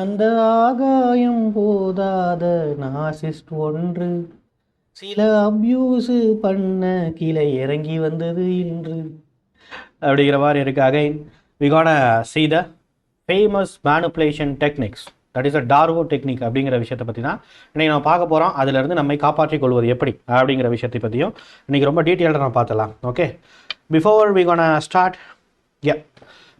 அந்த ஆகாயம் போதாத நாசிஸ்ட் ஒன்று சில அப்யூஸ் பண்ண கீழே இறங்கி வந்தது இன்று அப்படிங்கிற மாதிரி இருக்கு. Again we can see the famous manipulation techniques, that is a DARVO technique அப்படிங்கிற விஷயத்தை பற்றி தான் இன்றைக்கி நம்ம பார்க்க போகிறோம். அதிலிருந்து நம்மை காப்பாற்றிக் கொள்வது எப்படி அப்படிங்கிற விஷயத்தை பற்றியும் இன்றைக்கி ரொம்ப டீட்டெயில்டாக நம்ம பார்த்துலாம். Okay, before we gonna start,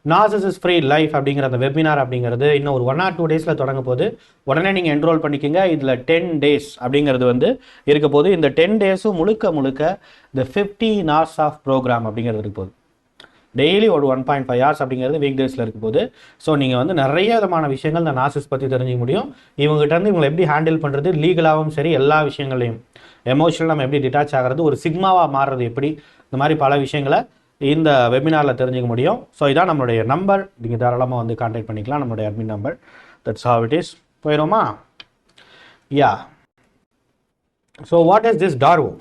narcissist free life அப்படிங்கிற அந்த வெபினார் அப்படிங்கிறது இன்னும் ஒரு 1 or 2 டேஸில் தொடங்க போது. உடனே நீங்கள் என்ரோல் பண்ணிக்கோங்க. இதில் 10 days அப்படிங்கிறது வந்து இருக்க போது. இந்த 10 டேஸும் முழுக்க முழுக்க இந்த 15 hours ஆஃப் ப்ரோக்ராம் அப்படிங்கிறது இருக்க போகுது. டெய்லி ஒரு 1.5 hours அப்படிங்கிறது வீக் டேஸில் இருக்க போது. ஸோ நீங்கள் வந்து நிறைய விதமான விஷயங்கள் இந்த நார்சிஸ் பற்றி தெரிஞ்சிக்க முடியும். இவங்ககிட்ட இருந்து இவங்களை எப்படி ஹேண்டில் பண்ணுறது, லீகலாகவும் சரி எல்லா விஷயங்களையும், எமோஷனல் நம்ம எப்படி டிட்டாச் ஆகிறது, ஒரு சிக்மாவாக மாறுறது எப்படி, இந்த மாதிரி பல விஷயங்களை இந்த வெபினாரில் தெரிஞ்சுக்க முடியும். ஸோ இதான் நம்மளுடைய நம்பர். நீங்கள் தாராளமாக வந்து கான்டாக்ட் பண்ணிக்கலாம், நம்மளுடைய admin number. That's how it is. போயிடுமா? Yeah. So what is this DARVO?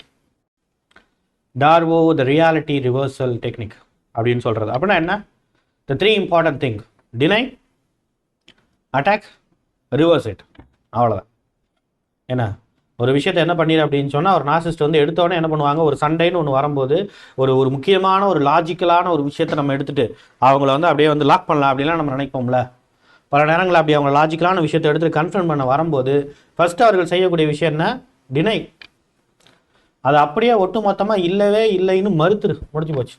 DARVO the reality reversal technique அப்படின்னு சொல்கிறது. அப்படின்னா என்ன? The 3 important thing: deny, attack, reverse it. அவ்வளோதான். என்ன ஒரு விஷயத்தை என்ன பண்ணிடு அப்படின்னு சொன்னால், ஒரு நார்சிஸ்ட் வந்து எடுத்தோடனே என்ன பண்ணுவாங்க, ஒரு சண்டைன்னு ஒன்று வரும்போது ஒரு முக்கியமான ஒரு லாஜிக்கலான ஒரு விஷயத்தை நம்ம எடுத்துகிட்டு அவங்கள வந்து அப்படியே வந்து லாக் பண்ணலாம் அப்படிலாம் நம்ம நினைப்போம்ல. பல நேரங்களில் அப்படி அவங்க லாஜிக்கலான விஷயத்தை எடுத்துகிட்டு கன்ஃபர்ம் பண்ண வரும்போது ஃபஸ்ட்டு அவர்கள் செய்யக்கூடிய விஷயம் என்ன? டினை. அது அப்படியே ஒட்டு மொத்தமாக இல்லவே இல்லைன்னு மறுத்துரு, முடிஞ்சு போச்சு.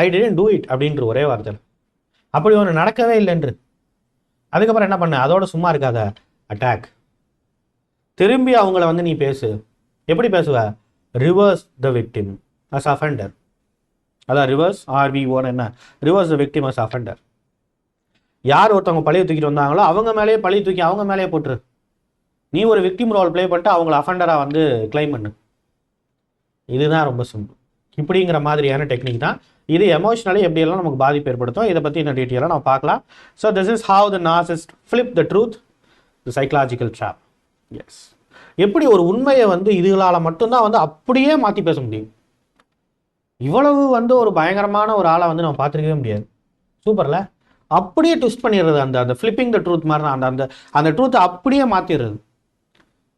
ஐ டிடன்ட் டூ இட் அப்படின்ற ஒரே வார்த்தை. அப்படி ஒன்று நடக்கவே இல்லைன்று. அதுக்கப்புறம் என்ன பண்ண? அதோட சும்மா இருக்காத, அட்டாக். திரும்பி அவங்கள வந்து நீ பேசு. எப்படி பேசுவ? Reverse the victim as offender. அதான் ரிவர்ஸ் RVO என்ன? Reverse the victim as offender. யார் ஒருத்தவங்க பழைய தூக்கிட்டு வந்தாங்களோ அவங்க மேலேயே பழைய தூக்கி அவங்க மேலேயே போட்டுரு. நீ ஒரு விக்டிம் ரோல் ப்ளே பண்ணிட்டு அவங்கள அஃபெண்டராக வந்து கிளைம் பண்ணு. இதுதான் ரொம்ப சிம்பிள். இப்படிங்கிற மாதிரியான டெக்னிக் தான் இது. எமோஷனலி எப்படியெல்லாம் நமக்கு பாதிப்பு ஏற்படுத்தும், இதை பற்றி இன்னும் டீட்டெயிலாக நம்ம பார்க்கலாம். So this is how the narcissist flip the truth, the psychological trap. Yes, எப்படி ஒரு உண்மையை வந்து இதுகளால் மட்டும்தான் வந்து அப்படியே மாற்றி பேச முடியும். இவ்வளவு வந்து ஒரு பயங்கரமான ஒரு ஆளை வந்து நம்ம பார்த்துருக்கவே முடியாது. சூப்பரில் அப்படியே ட்விஸ்ட் பண்ணிடுறது. அந்த ஃப்ளிப்பிங் த ட்ரூத் மாதிரி தான். அந்த ட்ரூத்தை அப்படியே மாற்றிடுறது.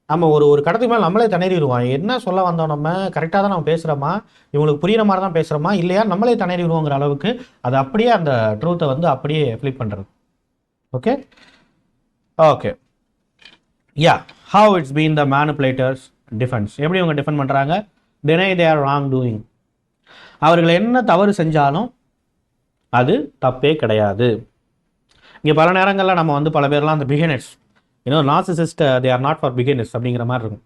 நம்ம ஒரு கடத்துக்கு மேலே நம்மளே திணறிடுவோம். என்ன சொல்ல வந்தோம், நம்ம கரெக்டாக தான் நம்ம பேசுகிறோமா, இவங்களுக்கு புரிகிற மாதிரி தான் பேசுகிறோமா இல்லையா, நம்மளே திணறிடுவோங்கிற அளவுக்கு அது அப்படியே அந்த ட்ரூத்தை வந்து அப்படியே ஃப்ளிப் பண்ணுறது. Okay okay yeah. How it's been the manipulators defence. எப்படி இவங்க டிஃபெண்ட் பண்ணுறாங்க? டினை தேர் ராங் டூயிங். அவர்கள் என்ன தவறு செஞ்சாலும் அது தப்பே கிடையாது. இங்கே பல நேரங்களில் நம்ம வந்து பல பேர்லாம் அந்த beginners, narcissist they are not for beginners அப்படிங்கிற மாதிரி இருக்கும்.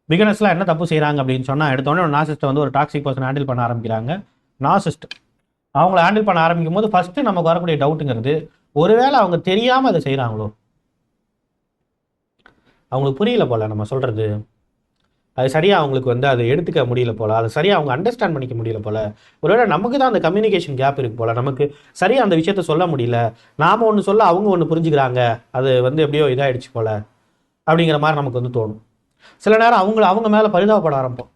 பிகினர்ஸ்லாம் என்ன தப்பு செய்கிறாங்க அப்படின்னு சொன்னால், எடுத்தோடனே ஒரு நார்சிஸ்ட்டை வந்து ஒரு டாக்ஸிக் பர்சன் ஹேண்டில் பண்ண ஆரம்பிக்கிறாங்க. நார்சிஸ்ட் அவங்கள ஹேண்டில் பண்ண ஆரம்பிக்கும் போது ஃபஸ்ட்டு நமக்கு வரக்கூடிய டவுட்டுங்கிறது, ஒருவேளை அவங்க தெரியாமல் அதை செய்கிறாங்களோ, அவங்களுக்கு புரியல போல் நம்ம சொல்கிறது, அது சரியாக அவங்களுக்கு வந்து அதை எடுத்துக்க முடியல போல், அதை சரியாக அவங்க அண்டர்ஸ்டாண்ட் பண்ணிக்க முடியல போல், ஒருவேளை நமக்கு தான் அந்த கம்யூனிகேஷன் கேப் இருக்குது போல், நமக்கு சரியாக அந்த விஷயத்த சொல்ல முடியல, நாம் ஒன்று சொல்ல அவங்க ஒன்று புரிஞ்சுக்கிறாங்க, அது வந்து எப்படியோ இதாகிடுச்சு போல் அப்படிங்கிற மாதிரி நமக்கு வந்து தோணும். சில நேரம் அவங்க மேலே பரிதாபப்பட ஆரம்பிப்போம்.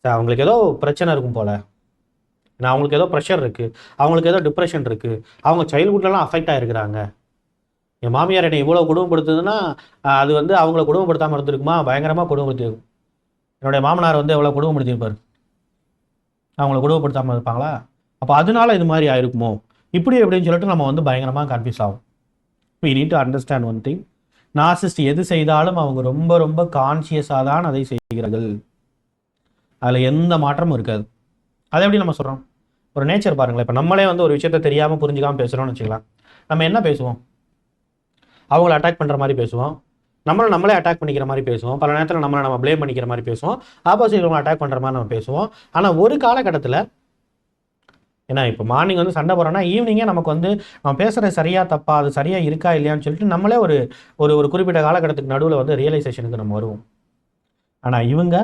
அவங்களுக்கு ஏதோ பிரச்சனை இருக்கும் போல், ஏன்னா அவங்களுக்கு ஏதோ ப்ரெஷர் இருக்குது, அவங்களுக்கு ஏதோ டிப்ரெஷன் இருக்குது, அவங்க சைல்ட்ஹுட்லலாம் அஃபெக்ட் ஆகிருக்கிறாங்க. என் மாமியார் என்னை இவ்வளோ குடும்பப்படுத்துதுன்னா அது வந்து அவங்கள குடும்பப்படுத்தாமல் இருந்திருக்குமா, பயங்கரமாக குடும்பப்படுத்திருக்கும். என்னுடைய மாமனார் வந்து எவ்வளோ குடும்பப்படுத்தியிருப்பார், அவங்கள குடும்பப்படுத்தாமல் இருப்பாங்களா? அப்போ அதனால இது மாதிரி ஆயிருக்குமோ, இப்படி எப்படின்னு சொல்லிட்டு நம்ம வந்து பயங்கரமாக கன்ஃபியூஸ் ஆகும். we need to understand one thing. Narcissist எது செய்தாலும் அவங்க ரொம்ப ரொம்ப கான்சியஸாக தான் அதை செய்கிறார்கள். அதில் எந்த மாற்றமும் இருக்காது. அதை எப்படி நம்ம சொல்கிறோம்? ஒரு நேச்சர் பாருங்களேன். இப்போ நம்மளே வந்து ஒரு விஷயத்த தெரியாமல் புரிஞ்சுக்காமல் பேசுகிறோம்னு வச்சுக்கலாம். நம்ம என்ன பேசுவோம்? அவங்கள அட்டாக் பண்ணுற மாதிரி பேசுவோம், நம்மளே அட்டாக் பண்ணிக்கிற மாதிரி பேசுவோம், பல நேரத்தில் நம்ம ப்ளேம் பண்ணிக்கிற மாதிரி பேசுவோம், ஆப்போசிட் அட்டாக் பண்ணுற மாதிரி நம்ம பேசுவோம். ஆனால் ஒரு காலகட்டத்தில், ஏன்னா இப்போ மார்னிங் வந்து சண்டை போகிறோன்னா ஈவினிங்கே நமக்கு வந்து நம்ம பேசுகிறது சரியாக தப்பா, அது சரியாக இருக்கா இல்லையான்னு சொல்லிட்டு நம்மளே ஒரு குறிப்பிட்ட காலகட்டத்துக்கு நடுவில் வந்து ரியலைசேஷனுக்கு நம்ம வருவோம். ஆனால் இவங்க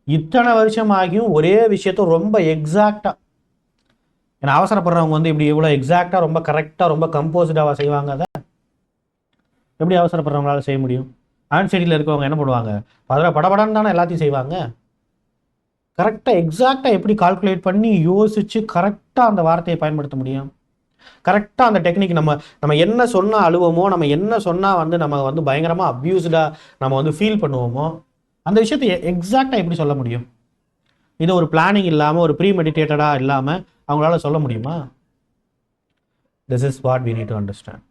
இத்தனை வருஷம் ஆகியும் ஒரே விஷயத்த ரொம்ப எக்ஸாக்டாக, ஏன்னா அவசரப்படுறவங்க வந்து இப்படி இவ்வளோ எக்ஸாக்டாக ரொம்ப கரெக்டாக ரொம்ப கம்போஸ்டாக செய்வாங்க. அதை எப்படி அவசரப்படுறவங்களால செய்ய முடியும்? ஆன்சைடியில் இருக்கவங்க என்ன பண்ணுவாங்க? படபடன்னு தானே எல்லாத்தையும் செய்வாங்க. கரெக்டாக எக்ஸாக்டாக எப்படி கால்குலேட் பண்ணி யோசித்து கரெக்டாக அந்த வார்த்தையை பயன்படுத்த முடியும்? கரெக்டாக அந்த டெக்னிக் நம்ம நம்ம என்ன சொன்னால் அழுவோமோ, நம்ம என்ன சொன்னால் வந்து நம்ம வந்து பயங்கரமாக அப்யூஸ்டாக நம்ம வந்து ஃபீல் பண்ணுவோமோ, அந்த விஷயத்தை எக்ஸாக்டாக எப்படி சொல்ல முடியும்? இது ஒரு பிளானிங் இல்லாமல், ஒரு ப்ரீ மெடிடேட்டடாக இல்லாமல் அவங்களால சொல்ல முடியுமா? This is what we need to understand.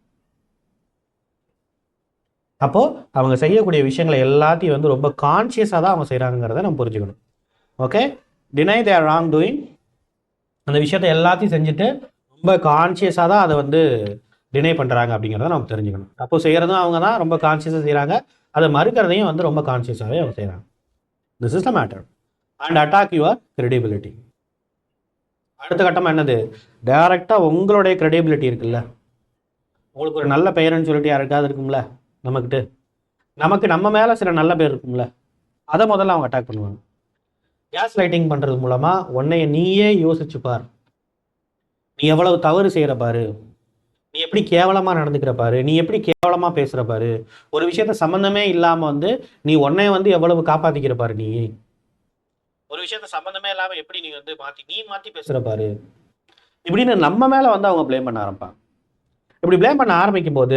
அப்போது அவங்க செய்யக்கூடிய விஷயங்களை எல்லாத்தையும் வந்து ரொம்ப கான்ஷியஸாக தான் அவங்க செய்கிறாங்கிறத நம்ம புரிஞ்சுக்கணும். Okay, deny they are wrong doing. அந்த விஷயத்தை எல்லாத்தையும் செஞ்சுட்டு ரொம்ப கான்ஷியஸாக தான் அதை வந்து டினை பண்ணுறாங்க அப்படிங்கிறத நம்ம தெரிஞ்சுக்கணும். அப்போ செய்கிறதும் அவங்க தான் ரொம்ப கான்ஷியஸாக செய்கிறாங்க, அதை மறுக்கிறதையும் வந்து ரொம்ப கான்ஷியஸாகவே அவங்க செய்கிறாங்க. This is the matter. And attack your credibility. அடுத்த கட்டமாக என்னது? டைரெக்டாக உங்களுடைய கிரெடிபிலிட்டி இருக்குல்ல, உங்களுக்கு ஒரு நல்ல பெயர்னு சொல்லிட்டு யாருக்காவது இருக்கும்ல, நமக்கு நம்ம மேலே சில நல்ல பேர் இருக்கும்ல, அதை முதல்ல அவங்க அட்டாக் பண்ணுவாங்க. கேஸ் லைட்டிங் பண்ணுறது மூலமாக உன்னைய நீயே யோசிச்சு பார், நீ எவ்வளவு தவறு செய்கிற பாரு, நீ எப்படி கேவலமாக நடந்துக்கிற பாரு, நீ எப்படி கேவலமாக பேசுகிற பாரு, ஒரு விஷயத்த சம்மந்தமே இல்லாமல் வந்து நீ உன்னைய வந்து எவ்வளவு காப்பாற்றிக்கிற பாரு, நீ ஒரு விஷயத்த சம்மந்தமே இல்லாமல் எப்படி நீ வந்து மாற்றி பேசுகிற பாரு, இப்படின்னு நம்ம மேலே வந்து அவங்க ப்ளேம் பண்ண ஆரம்பிப்பாங்க. இப்படி ப்ளேம் பண்ண ஆரம்பிக்கும் போது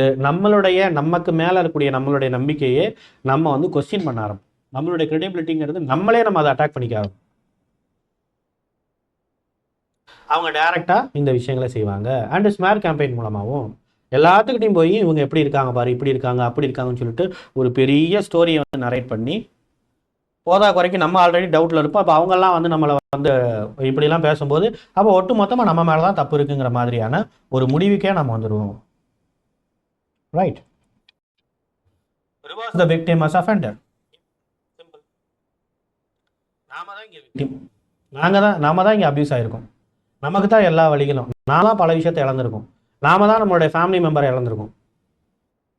நமக்கு மேலே இருக்கக்கூடிய நம்மளுடைய நம்பிக்கையே நம்ம வந்து கொஸ்டின் பண்ண ஆரம்பிப்போம். நம்மளுடைய கிரெடிபிலிட்டிங்கிறது நம்மளே நம்ம அதை அட்டாக் பண்ணிக்க ஆரம்பிப்போம். அவங்க டைரெக்டாக இந்த விஷயங்களை செய்வாங்க. அண்ட் ஸ்மேர் கேம்பெயின் மூலமாகவும் எல்லாத்துக்கிட்டையும் போய் இவங்க எப்படி இருக்காங்க பாரு, இப்படி இருக்காங்க அப்படி இருக்காங்கன்னு சொல்லிட்டு ஒரு பெரிய ஸ்டோரியை வந்து நரேட் பண்ணி போதா குறைக்கும் நம்ம ஆல்ரெடி டவுட்டில் இருப்போம். அப்போ அவங்கெல்லாம் வந்து நம்மளை வந்து இப்படிலாம் பேசும்போது அப்போ ஒட்டு மொத்தமாக நம்ம மேலே தான் தப்பு இருக்குங்கிற மாதிரியான ஒரு முடிவுக்கே நம்ம வந்துடுவோம். Right. Reverse the victim as offender. நாம தான் இங்கே அபியூஸ் ஆகிருக்கோம், நமக்கு தான் எல்லா வழிகளும், நான் தான் பல விஷயத்தை இழந்திருக்கோம், நாம தான் நம்மளுடைய ஃபேமிலி மெம்பரை இழந்திருக்கோம்,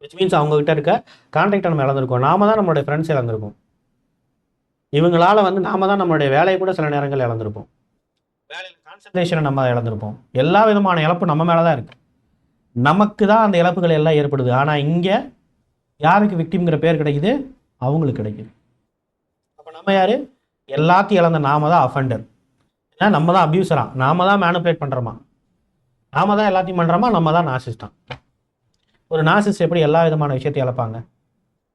விச் மீன்ஸ் அவங்ககிட்ட இருக்க கான்டாக்டை நம்ம இழந்திருக்கோம், நாம தான் நம்மளுடைய ஃப்ரெண்ட்ஸ் இழந்திருக்கோம், இவங்களால வந்து நாம தான் நம்மளுடைய வேலையை கூட சில நேரங்கள் இழந்திருப்போம், வேலையில் கான்சன்ட்ரேஷனை நம்ம இழந்திருப்போம். எல்லா விதமான இழப்பு நம்ம மேலே தான் இருக்குது, நமக்கு தான் அந்த இழப்புகள் எல்லாம் ஏற்படுது. ஆனால் இங்கே யாருக்கு விக்டிம்ங்கிற பேர் கிடைக்குது? அவங்களுக்கு கிடைக்குது. அப்போ நம்ம யார்? எல்லாத்தையும் இழந்த நாம தான் அஃபெண்டர். ஏன்னா நம்ம தான் அபியூசரா, நாம தான் மேனிபுலேட் பண்ணுறோமா, நாம தான் எல்லாத்தையும் பண்ணுறோமா, நம்ம தான் நாசிஸ்டான். ஒரு நாசிஸ்ட் எப்படி எல்லா விதமான விஷயத்தையும் இழப்பாங்க?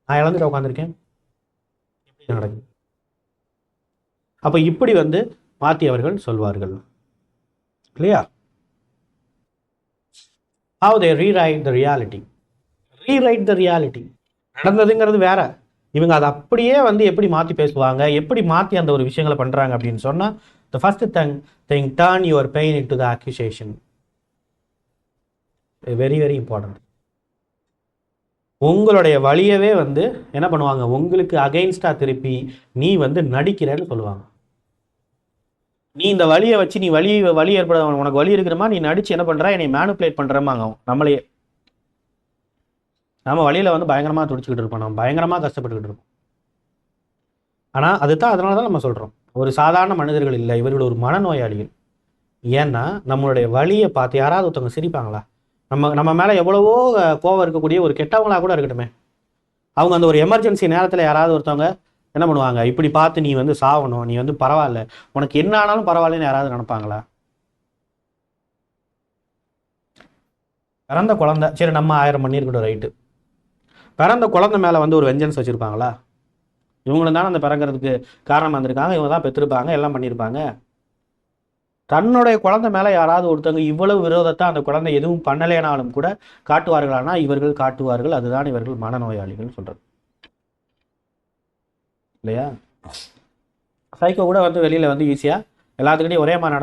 நான் இழந்துட்டு உட்காந்துருக்கேன், எப்படி நடக்குது? அப்போ இப்படி வந்து மாற்றி அவர்கள் சொல்வார்கள். Clear? How they rewrite the reality. Rewrite the reality. நடந்ததுங்கிறது வேற, இவங்க அதை அப்படியே வந்து எப்படி மாற்றி பேசுவாங்க, எப்படி மாற்றி அந்த ஒரு விஷயங்களை பண்ணுறாங்க அப்படின்னு சொன்னால், the first thing, turn your pain into the accusation. Very very important. உங்களுடைய வழியவே வந்து என்ன பண்ணுவாங்க, உங்களுக்கு அகைன்ஸ்டாக திருப்பி நீ வந்து நடிக்கிறேன்னு சொல்லுவாங்க. நீ இந்த வழியை வச்சு நீ வழி ஏற்பட, உனக்கு வழி இருக்கிறமா, நீ நடிச்சு என்ன பண்ணுற, என்னை மேனுப்புலேட் பண்ணுறமாங்க நம்மளையே. நம்ம வழியில் வந்து பயங்கரமாக துடிச்சிக்கிட்டு இருப்போம், நம்ம பயங்கரமாக கஷ்டப்பட்டுக்கிட்டு இருப்போம். ஆனால் அதுதான், அதனால தான் நம்ம சொல்கிறோம் ஒரு சாதாரண மனிதர்கள் இல்லை, இவர்கள் ஒரு மனநோயாளிகள். ஏன்னா நம்மளுடைய வழியை பார்த்து யாராவது ஒருத்தவங்க சிரிப்பாங்களா? நம்ம மேலே எவ்வளவோ கோவம் இருக்கக்கூடிய ஒரு கெட்டவங்களாக கூட இருக்கட்டுமே, அவங்க அந்த ஒரு எமர்ஜென்சி நேரத்தில் யாராவது ஒருத்தவங்க என்ன பண்ணுவாங்க, இப்படி பார்த்து நீ வந்து சாவணும், நீ வந்து பரவாயில்ல, உனக்கு என்ன ஆனாலும் பரவாயில்லன்னு யாராவது நினைப்பாங்களா? பிறந்த குழந்தை, சரி நம்ம 1000 பண்ணியிருக்கட்டும், ரைட்டு, பிறந்த குழந்தை மேலே வந்து ஒரு வெஞ்சன்ஸ் வச்சுருப்பாங்களா? இவங்களும் தானே அந்த பிறக்கிறதுக்கு காரணமாக இருந்திருக்காங்க, இவங்க தான் பெற்றிருப்பாங்க, எல்லாம் பண்ணியிருப்பாங்க. தன்னுடைய குழந்தை மேலே யாராவது ஒருத்தவங்க இவ்வளவு விரோதத்தை அந்த குழந்தை எதுவும் பண்ணலேனாலும் கூட காட்டுவார்களானா? இவர்கள் காட்டுவார்கள். அதுதான் இவர்கள் மனநோயாளிகள் சொல்கிறது இல்லையா? சைக்கோ கூட வந்து வெளியில் வந்து ஈஸியாக எல்லாத்துக்கிட்டையும் ஒரே மாதிரி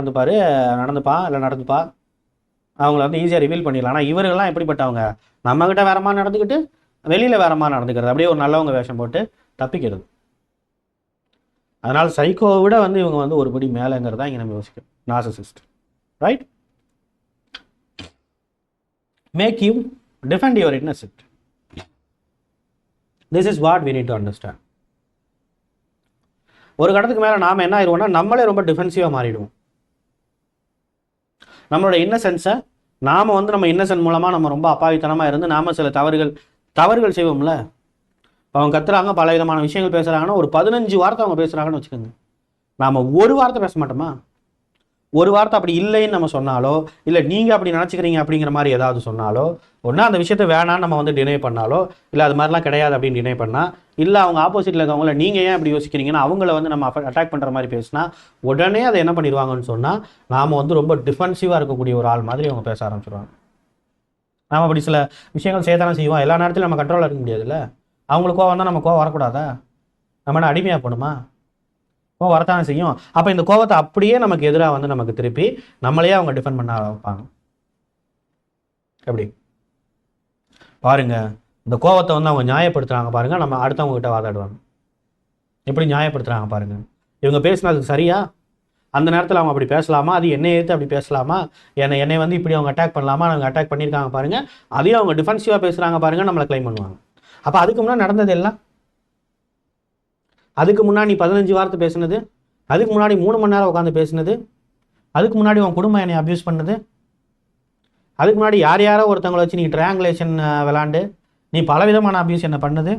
நடந்துப்பா, அவங்கள வந்து ஈஸியாக ரிவீல் பண்ணிடலாம். ஆனால் இவர்கள்லாம் எப்படிப்பட்டவங்க, நம்மக்கிட்ட வேற மாதிரி நடந்துக்கிட்டு வெளியில் வேற மாதிரி நடந்துக்கிறது, அப்படியே ஒரு நல்லவங்க வேஷம் போட்டு தப்பிக்கிறது. அதனால் சைக்கோவை விட வந்து இவங்க வந்து ஒரு படி மேலேங்கிறதா இங்கே நம்ம யோசிக்கணும். Narcissist, right? Make you defend your innocent. This is what we need to understand. ஒரு கடத்துக்கு மேலே நாம் என்ன ஆயிடுவோம்னா, நம்மளே ரொம்ப டிஃபென்சிவாக மாறிடுவோம். நம்மளோட இன்னசென்ஸை நாம் வந்து நம்ம இன்னசென்ட் மூலமாக நம்ம ரொம்ப அப்பாவித்தனமாக இருந்து நாம் சில தவறுகள் செய்வோம்ல. அவங்க கத்துறாங்க, பல விதமான விஷயங்கள் பேசுகிறாங்கன்னா, ஒரு 15 வார்த்தை அவங்க பேசுகிறாங்கன்னு வச்சுக்கோங்க, நாம் ஒரு வார்த்தை பேச மாட்டோமா? ஒரு வார்த்தை அப்படி இல்லைன்னு நம்ம சொன்னாலோ, இல்லை நீங்கள் அப்படி நினச்சிக்கிறீங்க அப்படிங்கிற மாதிரி ஏதாவது சொன்னாலோ, ஒன்றா அந்த விஷயத்த வேணான்னு நம்ம வந்து டினை பண்ணாலோ, இல்லை அது மாதிரிலாம் கிடையாது அப்படின்னு டினை பண்ணால், இல்லை அவங்க ஆப்போசிட்டில் இருக்கவங்கள நீங்கள் ஏன் இப்படி யோசிக்கிறீங்கன்னா அவங்கள வந்து நம்ம அட்டாக் பண்ணுற மாதிரி பேசினா உடனே அதை என்ன பண்ணிடுவாங்கன்னு சொன்னால், நாம் வந்து ரொம்ப டிஃபென்சிவாக இருக்கக்கூடிய ஒரு ஆள் மாதிரி அவங்க பேச ஆரம்பிச்சிடுவாங்க. நாம் அப்படி சில விஷயங்கள் செய்ய தானே செய்வோம். எல்லா நேரத்திலும் நம்ம கண்ட்ரோலாக இருக்க முடியாதுல்ல. அவங்களுக்கு கோவம் வந்தால் நம்ம கோவம் வரக்கூடாதா? நம்ம என்ன அடிமையாக போகணுமா? கோவம் வரத்தானே செய்யும். அப்போ இந்த கோவத்தை அப்படியே நமக்கு எதிராக வந்து நமக்கு திருப்பி நம்மளையே அவங்க டிஃபெண்ட் பண்ண வைப்பாங்க. எப்படி பாருங்க, இந்த கோவத்தை வந்து அவங்க நியாயப்படுத்துகிறாங்க பாருங்க, நம்ம அடுத்தவங்க கிட்ட வாதாடுவாங்க. எப்படி நியாயப்படுத்துகிறாங்க பாருங்க. இவங்க பேசினது சரியா? அந்த நேரத்தில் அவங்க அப்படி பேசலாமா? அது என்னை எடுத்து அப்படி பேசலாமா? என்னை வந்து இப்படி அவங்க அட்டாக் பண்ணலாமா? அவங்க அட்டாக் பண்ணியிருக்காங்க பாருங்க, அதையும் அவங்க டிஃபென்சிவாக பேசுகிறாங்க பாருங்க, நம்மளை கிளைம் பண்ணுவாங்க. அப்போ அதுக்கு முன்னாடி நடந்தது எல்லாம், அதுக்கு முன்னாடி நீ 15 வார்த்தை பேசுனது, அதுக்கு முன்னாடி 3 மணி நேரம் உட்காந்து பேசுனது, அதுக்கு முன்னாடி உன் குடும்பம் என்னை அப்யூஸ் பண்ணது, அதுக்கு முன்னாடி யாரோ ஒருத்தவங்களை வச்சு நீ ட்ரையாங்குலேஷன் விளாண்டு நீ பலவிதமான அப்யூஸ் என்ன பண்ணது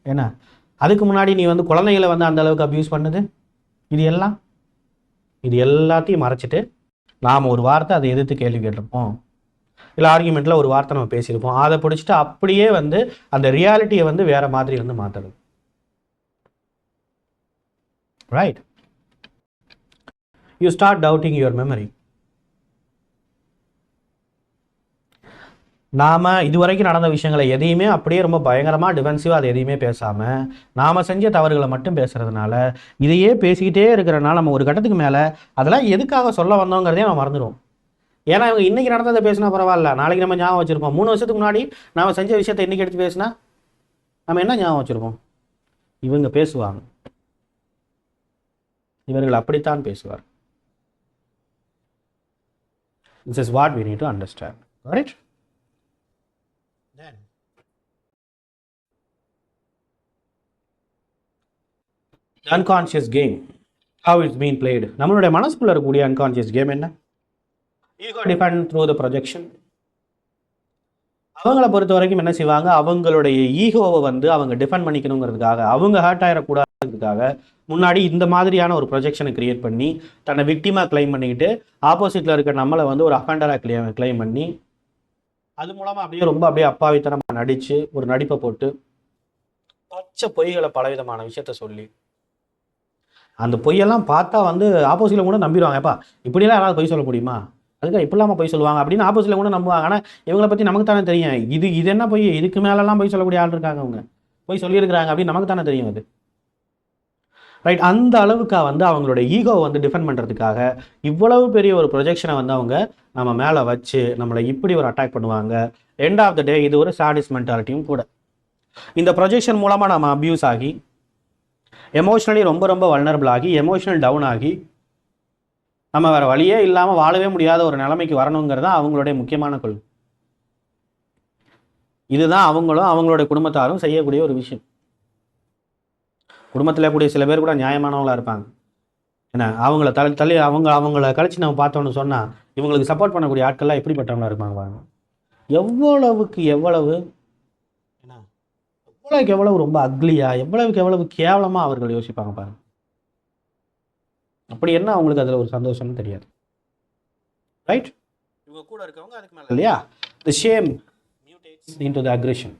என்ன, அதுக்கு முன்னாடி நீ வந்து குழந்தைகளை வந்து அந்த அளவுக்கு அப்யூஸ் பண்ணது, இது எல்லாத்தையும் மறைச்சிட்டு நாம் ஒரு வார்த்தை அதை எதிர்த்து கேள்வி கேட்டிருப்போம், இல்லை ஆர்குமெண்ட்டில் ஒரு வார்த்தை நம்ம பேசியிருப்போம். அதை பிடிச்சிட்டு அப்படியே வந்து அந்த ரியாலிட்டியை வந்து வேற மாதிரி வந்து மாற்றுறது. Right? You start doubting your memory. நாம் இதுவரைக்கும் நடந்த விஷயங்களை எதையுமே அப்படியே ரொம்ப பயங்கரமாக டிஃபென்சிவாக அதை எதையுமே பேசாமல் நாம் செஞ்ச தவறுகளை மட்டும் பேசுகிறதுனால, இதையே பேசிக்கிட்டே இருக்கிறனால நம்ம ஒரு கட்டத்துக்கு மேலே அதெல்லாம் எதுக்காக சொல்ல வந்தோங்கிறதே நம்ம மறந்துடுவோம். ஏன்னா இவங்க இன்றைக்கி நடந்ததை பேசினா பரவாயில்ல, நாளைக்கு நம்ம ஞாபகம் வச்சுருப்போம். 3 வருஷத்துக்கு முன்னாடி நாம் செஞ்ச விஷயத்தை இன்றைக்கி எடுத்து பேசினா நம்ம என்ன ஞாபகம் வச்சுருப்போம்? இவங்க பேசுவாங்க, இவர்கள் அப்படித்தான் பேசுவார். This is what we need to understand. Right? Then the unconscious game, how it's been played. நம்மளுடைய மனசுக்குள்ள இருக்கக்கூடிய unconscious game என்ன? Ego defend through the projection. அவங்கள பொறுத்த வரைக்கும் என்ன செய்வாங்க, அவங்களுடைய ஈகோவை வந்து அவங்க டிஃபெண்ட் பண்ணிக்கணுங்கிறதுக்காக, அவங்க ஹர்ட் ஆகிடக்கூடாதுக்காக முன்னாடி இந்த மாதிரியான ஒரு ப்ரொஜெக்ஷனை கிரியேட் பண்ணி தன்னை விக்டிமாக கிளைம் பண்ணிக்கிட்டு ஆப்போசிட்டில் இருக்க நம்மளை வந்து ஒரு அஃபெண்டராக கிளைம் பண்ணி அது மூலமாக அப்படியே அப்பாவித்தனமாக நடித்து ஒரு நடிப்பை போட்டு பச்சை பொய்களை பலவிதமான விஷயத்த சொல்லி அந்த பொய்யெல்லாம் பார்த்தா வந்து ஆப்போசிட்டில் கூட நம்பிடுவாங்க. எப்பா இப்படிலாம் யாராவது பொய் சொல்ல முடியுமா, அதுக்காக இப்படிலாமா பொய் சொல்லுவாங்க அப்படின்னு ஆப்போசிட்டில் கூட நம்புவாங்க. ஆனால் இவங்களை பற்றி நமக்கு தானே தெரியும், இது என்ன பொய், இதுக்கு மேலெல்லாம் பொய் சொல்லக்கூடிய ஆள் இருக்காங்க, அவங்க பொய் சொல்லியிருக்கிறாங்க அப்படின்னு நமக்கு தானே தெரியும் அது. ரைட்? அந்த அளவுக்கு வந்து அவங்களோட ஈகோவை வந்து டிஃபெண்ட் பண்ணுறதுக்காக இவ்வளவு பெரிய ஒரு ப்ரொஜெக்ஷனை வந்து அவங்க நம்ம மேலே வச்சு நம்மளை இப்படி ஒரு அட்டாக் பண்ணுவாங்க. எண்ட் ஆஃப் த டே இது ஒரு சாடிஸ் மென்டாலிட்டியும் கூட. இந்த ப்ரொஜெக்ஷன் மூலமாக நம்ம அப்யூஸ் ஆகி எமோஷ்னலி ரொம்ப ரொம்ப வல்னரபிள் ஆகி எமோஷனல் டவுன் ஆகி நம்ம வேறு வழியே இல்லாமல் வாழவே முடியாத ஒரு நிலைமைக்கு வரணுங்கிறது தான் அவங்களுடைய முக்கியமான கொள்கை. இதுதான் அவங்களும் அவங்களுடைய குடும்பத்தாரும் செய்யக்கூடிய ஒரு விஷயம். குடும்பத்தில் கூடிய சில பேர் கூட நியாயமானவங்களாக இருப்பாங்க. ஏன்னா அவங்கள தள்ளி அவங்கள கழிச்சு நம்ம பார்த்தோன்னு சொன்னால் இவங்களுக்கு சப்போர்ட் பண்ணக்கூடிய ஆட்கள்லாம் எப்படிப்பட்டவங்களாக இருப்பாங்க பாருங்க. எவ்வளவுக்கு எவ்வளவு ரொம்ப அக்லியாக, எவ்வளவு கேவலமாக அவர்கள் யோசிப்பாங்க பாருங்க. அப்படி என்ன அவங்களுக்கு அதில் ஒரு சந்தோஷம்னு தெரியாது. ரைட்? இவங்க கூட இருக்கவங்க அதுக்கு மேலே இல்லையா, தி ஷேம் மியூட்டேட்ஸ் இன்டு தி அக்ரெஷன்.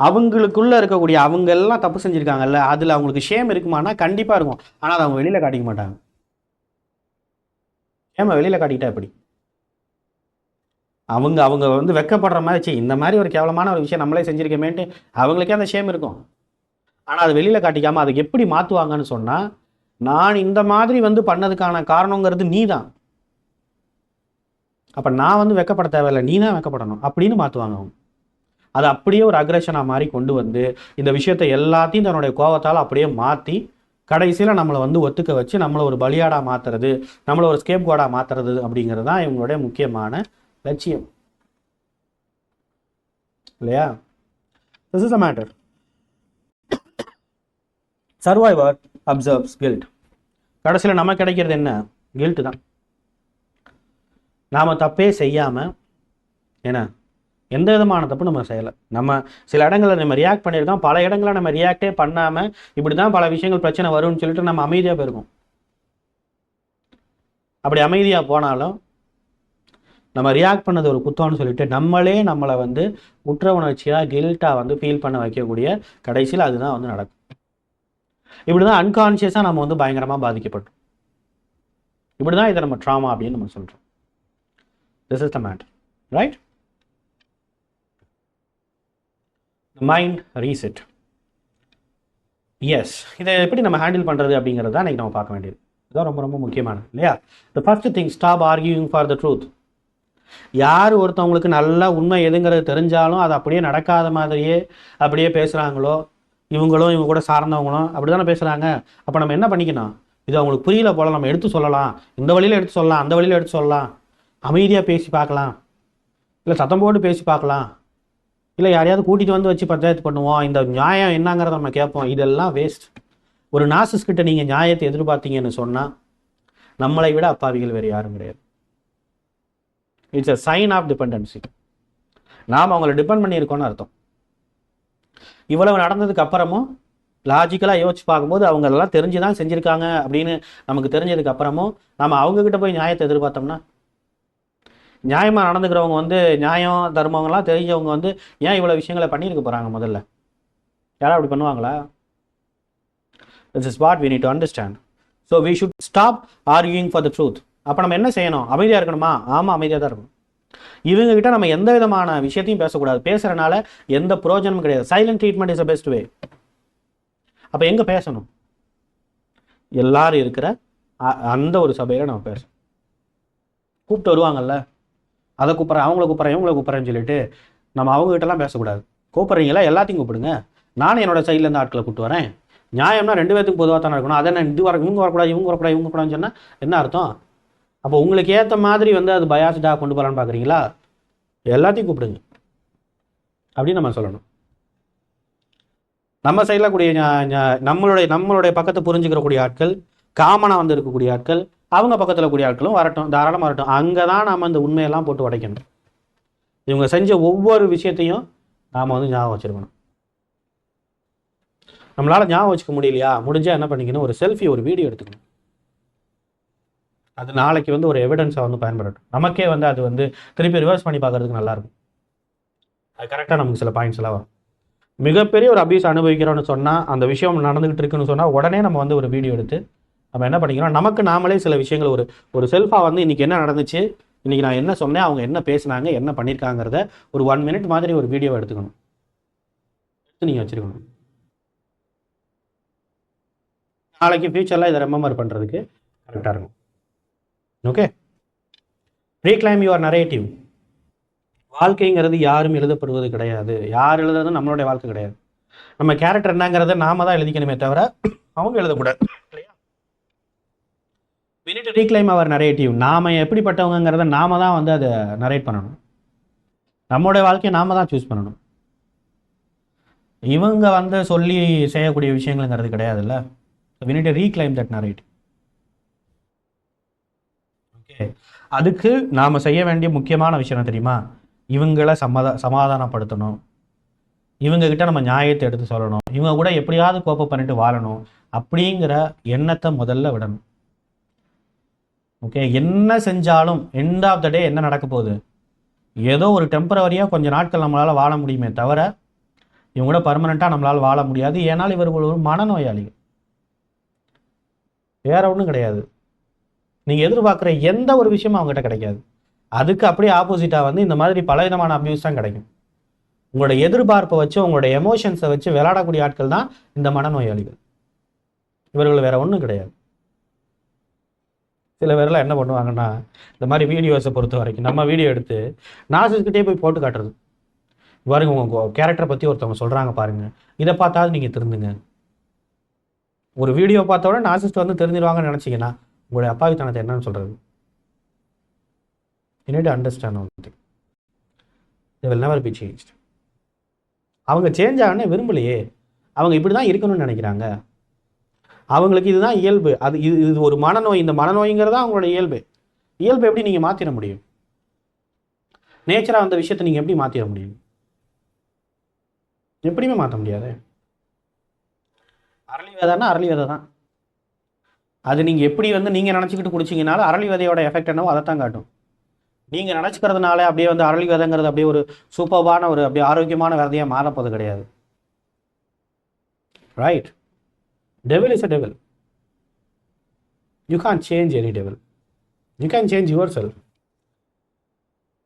அவங்களுக்குள்ள இருக்கக்கூடிய அவங்க எல்லாம் தப்பு செஞ்சுருக்காங்கல்ல, அதில் அவங்களுக்கு ஷேம் இருக்குமானா கண்டிப்பாக இருக்கும். ஆனால் அதை அவங்க வெளியில் காட்டிக்க மாட்டாங்க. ஷேமை வெளியில் காட்டிக்கிட்டா எப்படி? அவங்க வந்து வெக்கப்படுற மாதிரி, இந்த மாதிரி ஒரு கேவலமான ஒரு விஷயம் நம்மளே செஞ்சுருக்கமேன்ட்டு அவங்களுக்கே அந்த ஷேம் இருக்கும். ஆனால் அது வெளியில் காட்டிக்காமல் அதுக்கு எப்படி மாற்றுவாங்கன்னு சொன்னால், நான் இந்த மாதிரி வந்து பண்ணதுக்கான காரணங்கிறது நீ தான், அப்போ நான் வந்து வெக்கப்பட தேவையில்லை, நீ தான் வெக்கப்படணும் அப்படின்னு மாற்றுவாங்க அவங்க. அது அப்படியே ஒரு அக்ரெஷனாக மாதிரி கொண்டு வந்து இந்த விஷயத்தை எல்லாத்தையும் தன்னுடைய கோபத்தால் அப்படியே மாற்றி கடைசியில் நம்மளை வந்து ஒத்துக்க வச்சு நம்மளை ஒரு பலியாடாக மாற்றுறது, நம்மளை ஒரு ஸ்கேப் கோடாக மாற்றுறது அப்படிங்கிறது தான் இவங்களுடைய முக்கியமான லட்சியம் இல்லையா? This is a matter. Survivor absorbs guilt. கடைசியில் நம்ம கிடைக்கிறது என்ன? கில்ட்டு தான். நாம் தப்பே செய்யாமல் ஏன்னா எந்த விதமான தப்பு நம்ம செய்யலை. நம்ம சில இடங்களில் நம்ம ரியாக்ட் பண்ணியிருக்கோம், பல இடங்களில் நம்ம ரியாக்டே பண்ணாமல் இப்படி தான் பல விஷயங்கள் பிரச்சனை வரும்னு சொல்லிட்டு நம்ம அமைதியாக போயிருக்கோம். அப்படி அமைதியாக போனாலும் நம்ம ரியாக்ட் பண்ணது ஒரு குத்தம்னு சொல்லிட்டு நம்மளை வந்து குற்ற உணர்ச்சியாக கில்ட்டாக வந்து ஃபீல் பண்ண வைக்கக்கூடிய கடைசியில் அதுதான் வந்து நடக்கும். இப்படி தான் அன்கான்ஷியஸாக நம்ம வந்து பயங்கரமாக பாதிக்கப்பட்டோம். இப்படி தான் இதை நம்ம ட்ராமா அப்படின்னு நம்ம சொல்கிறோம். This is the matter, right? Mind reset. Yes, இதை எப்படி நம்ம ஹேண்டில் பண்ணுறது அப்படிங்கிறது தான் இன்றைக்கி நம்ம பார்க்க வேண்டியது. இதுதான் ரொம்ப ரொம்ப முக்கியமானது இல்லையா? The first thing, stop arguing for the truth. யார் ஒருத்தவங்களுக்கு நல்லா உண்மை எதுங்கிறது தெரிஞ்சாலும் அது அப்படியே நடக்காத மாதிரியே அப்படியே பேசுகிறாங்களோ, இவங்களும் இவங்க கூட சார்ந்தவங்களும் அப்படி தானே பேசுகிறாங்க. அப்போ நம்ம என்ன பண்ணிக்கணும்? இது அவங்களுக்கு புரியல போல் நம்ம எடுத்து சொல்லலாம், இந்த வழியில் எடுத்து சொல்லலாம், அந்த வழியில் எடுத்து சொல்லலாம், அமைதியாக பேசி பார்க்கலாம், இல்லை சத்தம் போட்டு பேசி பார்க்கலாம், இல்லை யாரையாவது கூட்டிகிட்டு வந்து வச்சு பஞ்சாயத்து பண்ணுவோம், இந்த நியாயம் என்னங்கிறத நம்ம கேட்போம். இதெல்லாம் வேஸ்ட். ஒரு நார்சிஸ்ட் நீங்கள் நியாயத்தை எதிர்பார்த்தீங்கன்னு சொன்னால் நம்மளை விட அப்பாவிகள் வேறு யாரும் கிடையாது. It's a sign of dependency. நாம் அவங்கள டிபெண்ட் பண்ணியிருக்கோன்னு அர்த்தம். இவ்வளவு நடந்ததுக்கு அப்புறமும் லாஜிக்கலாக யோசிச்சு பார்க்கும்போது அவங்க எல்லாம் தெரிஞ்சு தான் செஞ்சுருக்காங்க அப்படின்னு நமக்கு தெரிஞ்சதுக்கு அப்புறமும் நம்ம அவங்கக்கிட்ட போய் நியாயத்தை எதிர்பார்த்தோம்னா, நியாயமாக நடந்துக்கிறவங்க வந்து நியாயம் தர்மங்கள்லாம் தெரிஞ்சவங்க வந்து ஏன் இவ்வளோ விஷயங்களை பண்ணியிருக்க போகிறாங்க? முதல்ல யாரும் அப்படி பண்ணுவாங்களா? This is what we need to understand. So we should stop arguing for the truth. அப்போ நம்ம என்ன செய்யணும்? அமைதியாக இருக்கணுமா? ஆமாம், அமைதியாக தான் இருக்கணும். இவங்ககிட்ட நம்ம எந்த விதமான விஷயத்தையும் பேசக்கூடாது. பேசுகிறனால எந்த பிரயோஜனமும் கிடையாது. Silent treatment is a best way. அப்போ எங்கே பேசணும்? எல்லாரும் இருக்கிற அந்த ஒரு சபையில் நம்ம பேசணும். கூப்பிட்டு வருவாங்கல்ல, அதை கூப்பிட்றேன், அவங்கள கூப்பிட்றேன், இவங்களை கூப்பிட்றேன்னு சொல்லிட்டு நம்ம அவங்ககிட்டலாம் பேசக்கூடாது. கூப்பிட்றீங்களா, எல்லாத்தையும் கூப்பிடுங்க. நானும் என்னோட சைட்லேருந்து ஆட்களை கூப்பிட்டு வரேன். நியாயம்னா 2 பேத்துக்கு பொதுவாக தான் இருக்கணும். அதை நான் இது இவங்க வரக்கூடாது, இவங்க வரக்கூடாது, இவங்க கூடாதுன்னு சொன்னால் என்ன அர்த்தம்? அப்போ உங்களுக்கு ஏற்ற மாதிரி வந்து அது பயாஸ்டாக கொண்டு போகலான்னு பார்க்குறீங்களா? எல்லாத்தையும் கூப்பிடுங்க அப்படின்னு நம்ம சொல்லணும். நம்ம சைடில் கூடிய நம்மளுடைய பக்கத்தை புரிஞ்சுக்கிறக்கூடிய ஆட்கள், காமனாக வந்து இருக்கக்கூடிய ஆட்கள், அவங்க பக்கத்தில் கூடிய ஆட்களும் வரட்டும், தாராளமாக வரட்டும். அங்கே தான் நாம் அந்த உண்மையெல்லாம் போட்டு உடைக்கணும். இவங்க செஞ்ச ஒவ்வொரு விஷயத்தையும் நாம் வந்து ஞாபகம் வச்சுருக்கணும். நம்மளால் ஞாபகம் வச்சுக்க முடியலையா? முடிஞ்சால் என்ன பண்ணிக்கணும்? ஒரு செல்ஃபி, ஒரு வீடியோ எடுத்துக்கணும். அது நாளைக்கு வந்து ஒரு எவிடன்ஸாக வந்து பயன்படட்டும். நமக்கே வந்து அது வந்து திருப்பி ரிவர்ஸ் பண்ணி பார்க்கறதுக்கு நல்லாயிருக்கும். அது கரெக்டாக நமக்கு சில பாயிண்ட்ஸ் எல்லாம் வரும். மிகப்பெரிய ஒரு அபியூஸ் அனுபவிக்கிறோன்னு சொன்னால், அந்த விஷயம் நடந்துகிட்டு இருக்குன்னு சொன்னால் உடனே நம்ம வந்து ஒரு வீடியோ எடுத்து நம்ம என்ன பண்ணிக்கிறோம்? நமக்கு நாமளே சில விஷயங்கள் ஒரு செல்ஃபாக வந்து இன்றைக்கி என்ன நடந்துச்சு, இன்றைக்கி நான் என்ன சொன்னேன், அவங்க என்ன பேசுனாங்க, என்ன பண்ணியிருக்காங்கிறத ஒரு 1 minute மாதிரி ஒரு வீடியோவை எடுத்துக்கணும். எடுத்து நீங்கள் வச்சுருக்கணும். நாளைக்கு ஃபியூச்சரில் இதை ரெமெம்பர் பண்ணுறதுக்கு கரெக்டாக இருக்கும். Okay, reclaim your narrative. வாழ்க்கைங்கிறது யாரும் எழுதப்படுவது கிடையாது. யார் எழுதுறதும் நம்மளுடைய வாழ்க்கை கிடையாது. நம்ம கேரக்டர் என்னங்கிறத நாம தான் எழுதிக்கணுமே தவிர அவங்க எழுதக்கூடாது. we need to reclaim our narrative. நாம எப்படிப்பட்டவங்கிறத நாம தான் வந்து அதை நரேட் பண்ணணும். நம்மளுடைய வாழ்க்கையை நாம தான் சூஸ் பண்ணணும். இவங்க வந்து சொல்லி செய்யக்கூடிய விஷயங்கள்ங்கிறது கிடையாதுல்ல. we need to reclaim that narrative. Okay, அதுக்கு நாம செய்ய வேண்டிய முக்கியமான விஷயம் தெரியுமா? இவங்களை சமாதானப்படுத்தணும். இவங்ககிட்ட நம்ம நியாயத்தை எடுத்து சொல்லணும். இவங்க கூட எப்படியாவது கோப்ப பண்ணிட்டு வாழணும் அப்படிங்கிற எண்ணத்தை முதல்ல விடணும். ஓகே, என்ன செஞ்சாலும் எண்ட் ஆஃப் த டே என்ன நடக்க போகுது? ஏதோ ஒரு டெம்பரவரியாக கொஞ்சம் நாட்கள் நம்மளால் வாழ முடியுமே தவிர இவங்க கூட பர்மனெண்ட்டாக நம்மளால் வாழ முடியாது. ஏன்னால் இவர்கள் ஒரு மனநோயாளிகள், வேற ஒன்றும் கிடையாது. நீங்கள் எதிர்பார்க்குற எந்த ஒரு விஷயமும் அவங்ககிட்ட கிடைக்காது. அதுக்கு அப்படியே ஆப்போசிட்டாக வந்து இந்த மாதிரி பலவிதமான அபியூஸ் தான் கிடைக்கும். உங்களோட எதிர்பார்ப்பை வச்சு, உங்களோட எமோஷன்ஸை வச்சு விளையாடக்கூடிய ஆட்கள் தான் இந்த மனநோயாளிகள். இவர்கள் வேற ஒன்றும் கிடையாது. சில பேரெல்லாம் என்ன பண்ணுவாங்கன்னா, இந்த மாதிரி வீடியோஸை பொறுத்த வரைக்கும் நம்ம வீடியோ எடுத்து நார்சிஸ்கிட்டே போய் போட்டு காட்டுறது. பாருங்க, உங்கள் கேரக்டரை பற்றி ஒருத்தவங்க சொல்கிறாங்க பாருங்க, இதை பார்த்தாவது நீங்கள் திருந்துங்க. ஒரு வீடியோ பார்த்தோட நார்சிஸ்ட் வந்து தெரிஞ்சிருவாங்கன்னு நினச்சிங்கன்னா உங்களுடைய அப்பாவித்தனத்தை என்னன்னு சொல்கிறது? You need to understand one thing. They will never be changed. அவங்க சேஞ்ச் ஆகனே விரும்பலையே. அவங்க இப்படி தான் இருக்கணும்னு நினைக்கிறாங்க. அவங்களுக்கு இதுதான் இயல்பு. அது இது ஒரு மனநோய். இந்த மனநோய்ங்கிறதா அவங்களோட இயல்பு. இயல்பு எப்படி நீங்கள் மாற்றிட முடியும்? நேச்சராக வந்த விஷயத்தை நீங்கள் எப்படி மாற்றிட முடியும்? எப்படியுமே மாற்ற முடியாது. அரளி விதைன்னா அரளி விதை தான். அது நீங்கள் எப்படி வந்து நீங்கள் நினச்சிக்கிட்டு குடிச்சிங்கனாலும் அரளி விதையோட எஃபெக்ட் என்னவோ அதை தான் காட்டும். நீங்கள் நினச்சிக்கிறதுனால அப்படியே வந்து அரளி விதைங்கிறது அப்படியே ஒரு சூப்பர்பான ஒரு அப்படியே ஆரோக்கியமான விதையாக மாறப்போது கிடையாது. Right? Devil is a devil. You can't change any devil. You can change yourself.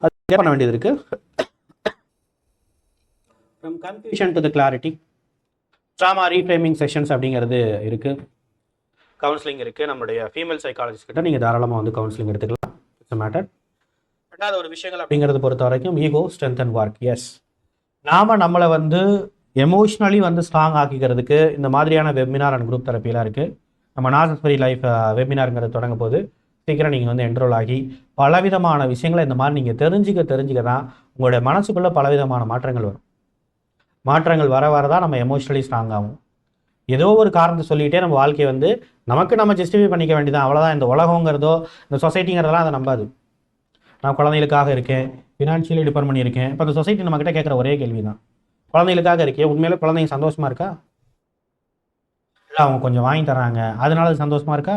அது பண்ண வேண்டியது இருக்கு. From confusion to the clarity, trauma reframing sessions அப்படிங்கிறது இருக்குது. கவுன்சிலிங் இருக்குது. நம்மளுடைய ஃபீமேல் சைக்காலஜிஸ்ட் கிட்ட நீங்கள் தாராளமாக வந்து கவுன்சிலிங் எடுத்துக்கலாம். It's a matter. ரெண்டாவது ஒரு விஷயங்கள் அப்படிங்கிறது பொறுத்த வரைக்கும் ego strength and work. Yes, நாம் நம்மளை வந்து எமோஷ்னலி வந்து ஸ்ட்ராங் ஆக்கிக்கிறதுக்கு இந்த மாதிரியான வெபினார் அண்ட் குரூப் தெரப்பிலாம் இருக்குது. நம்ம நாசஸ்பரி லைஃப் வெபினாருங்கிறது தொடங்க போது சீக்கிரம் நீங்கள் வந்து என்ரோல் ஆகி பலவிதமான விஷயங்களை இந்த மாதிரி நீங்கள் தெரிஞ்சுக்க தான் உங்களுடைய மனசுக்குள்ளே பலவிதமான மாற்றங்கள் வரும். மாற்றங்கள் வர தான் நம்ம எமோஷ்னலி ஸ்ட்ராங் ஆகும். ஏதோ ஒரு காரணத்தை சொல்லிகிட்டே நம்ம வாழ்க்கையை வந்து நம்ம ஜஸ்டிஃபை பண்ணிக்க வேண்டியதான். அவ்வளோதான். இந்த உலகங்கிறதோ இந்த சொசைட்டிங்கிறதெல்லாம் அதை நம்பாது. நான் குழந்தைகளுக்காக இருக்கேன், ஃபினான்ஷியலி டிபெண்ட் பண்ணியிருக்கேன். இப்போ அந்த சொசைட்டி நம்மக்கிட்ட கேட்குற ஒரே கேள்வி தான், குழந்தைகளுக்காக இருக்கேன், உண்மையிலே குழந்தைங்க சந்தோஷமாக இருக்கா? இல்லை அவங்க கொஞ்சம் வாங்கி தராங்க அதனால அது சந்தோஷமாக இருக்கா?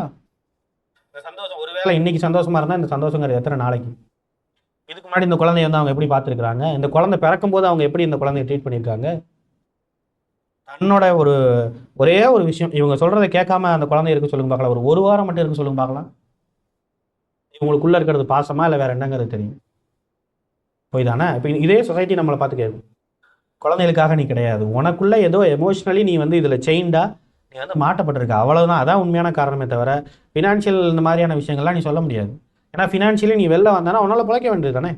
இந்த சந்தோஷம் ஒருவேளை இன்றைக்கி சந்தோஷமாக இருந்தால் இந்த சந்தோஷங்கிறது எத்தனை நாளைக்கு? இதுக்கு முன்னாடி இந்த குழந்தைய வந்து அவங்க எப்படி பார்த்துருக்குறாங்க? இந்த குழந்தை பிறக்கும்போது அவங்க எப்படி இந்த குழந்தைய ட்ரீட் பண்ணியிருக்காங்க? தன்னோட ஒரே ஒரு விஷயம், இவங்க சொல்கிறத கேட்காம அந்த குழந்தை இருக்கு சொல்லுங்க பார்க்கலாம். ஒரு வாரம் மட்டும் இருக்கு சொல்லுங்க பார்க்கலாம். இவங்களுக்குள்ளே இருக்கிறது பாசமா இல்லை வேறு என்னங்கிறது தெரியும். போய் தானே? இப்போ இதே சொசைட்டி நம்மளை பார்த்து கேட்கும், குழந்தைகளுக்காக நீ கிடையாது, உனக்குள்ளே ஏதோ எமோஷ்னலி நீ வந்து இதில் செயின்டா நீ வந்து மாட்டப்பட்டிருக்க, அவ்வளோதான். அதான் உண்மையான காரணமே தவிர ஃபினான்ஷியல் இந்த மாதிரியான விஷயங்கள்லாம் நீ சொல்ல முடியாது. ஏன்னா ஃபினான்ஷியலி நீ வெளில வந்தானா உன்னால் பிழைக்க வேண்டியது தானே,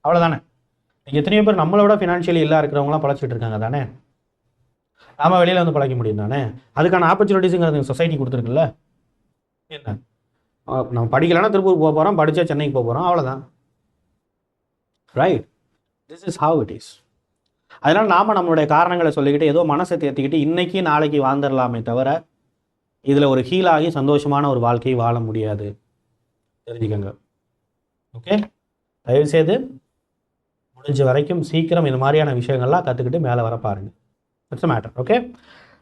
அவ்வளோதானே. எத்தனையோ பேர் நம்மளோட ஃபினான்ஷியலி இல்லை இருக்கிறவங்களாம் பழச்சிட்டு இருக்காங்க தானே. நாம் வெளியில் வந்து பழைக்க முடியும் தானே. அதுக்கான ஆப்பர்ச்சுனிட்டிஸுங்கிறது சொசைட்டி கொடுத்துருக்குல்ல. என்ன நம்ம படிக்கலைன்னா திருப்பூர் போக போகிறோம், படித்தா சென்னைக்கு போக போகிறோம், அவ்வளோதான். Right? This is have it is. அதனால் நாம் நம்மளுடைய காரணங்களை சொல்லிக்கிட்டு ஏதோ மனசை தேர்த்திக்கிட்டு இன்றைக்கி நாளைக்கு வாழ்ந்துடலாமே தவிர இதில் ஒரு ஹீல் ஆகி சந்தோஷமான ஒரு வாழ்க்கையை வாழ முடியாது. தெரிஞ்சுக்கங்க. ஓகே, தயவுசெய்து முடிஞ்ச வரைக்கும் சீக்கிரம் இந்த மாதிரியான விஷயங்கள்லாம் கற்றுக்கிட்டு மேலே வர பாருங்கள். It's a matter. Okay,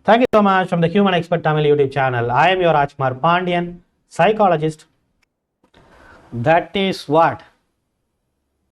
thank you so much from the human expert Tamil YouTube channel. I am your Rajkumar Pandian, psychologist. That is what